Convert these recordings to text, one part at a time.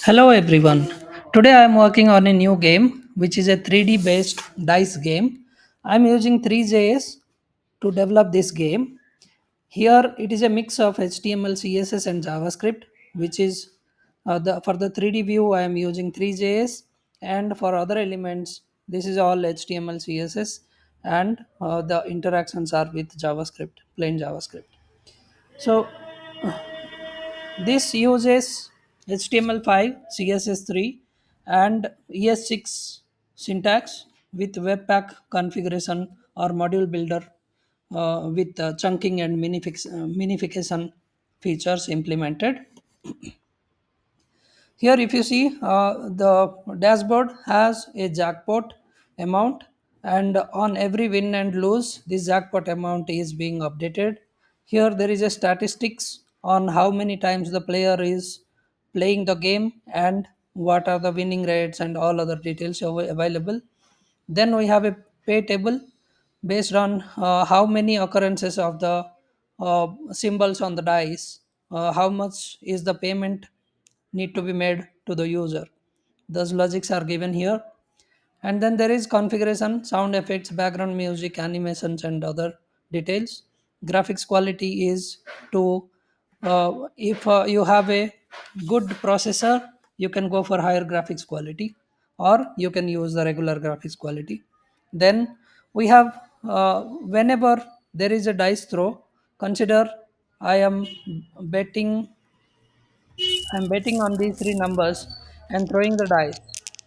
Hello everyone. Today I am working on a new game which is a 3D based dice game. I am using Three.js to develop this game. Here it is a mix of HTML, CSS and JavaScript which is for the 3D view I am using Three.js, and for other elements this is all HTML, CSS, and the interactions are with JavaScript, plain JavaScript. So this uses HTML5, CSS3, and ES6 syntax with Webpack configuration or module builder with chunking and minification features implemented. Here, if you see, the dashboard has a jackpot amount, and on every win and lose, this jackpot amount is being updated. Here, there is a statistics on how many times the player is playing the game and what are the winning rates and all other details available. Then we have a pay table based on how many occurrences of the symbols on the dice, how much is the payment need to be made to the user. Those logics are given here. And then there is configuration, sound effects, background music, animations, and other details. Graphics quality is to if you have a good processor, you can go for higher graphics quality, or you can use the regular graphics quality. Then we have whenever there is a dice throw, consider I am betting I'm betting on these three numbers and throwing the dice.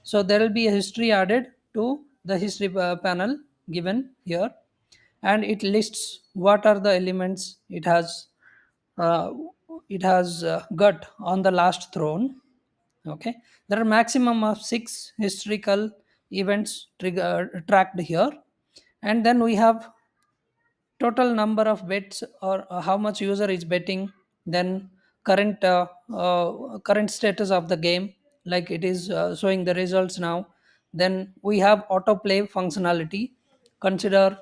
So there will be a history added to the history panel given here, and it lists what are the elements uh, it has got on the last thrown. Okay, there are maximum of six historical events tracked here, and then we have total number of bets, or how much user is betting, then current status of the game, like it is showing the results now. Then we have autoplay functionality. Consider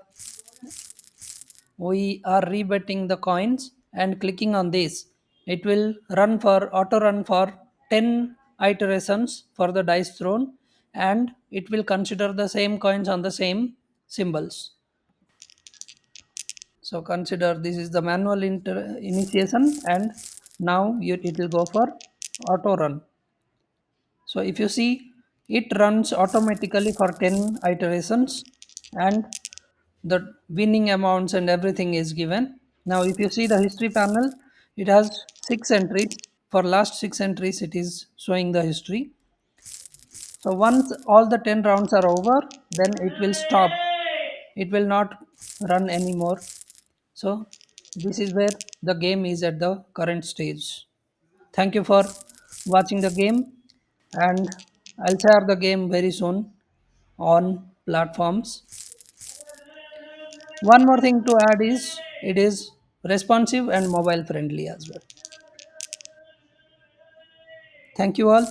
we are rebetting the coins and clicking on this, it will auto run for 10 iterations for the dice thrown, and it will consider the same coins on the same symbols. So consider this is the manual initiation, and now it will go for auto run. So if you see, it runs automatically for 10 iterations, and the winning amounts and everything is given. Now if you see the history panel, it has 6 entries. For last 6 entries, it is showing the history. So once all the 10 rounds are over, then it will stop. It will not run anymore. So this is where the game is at the current stage. Thank you for watching the game, and I'll share the game very soon on platforms. One more thing to add is it is responsive and mobile friendly as well. Thank you all.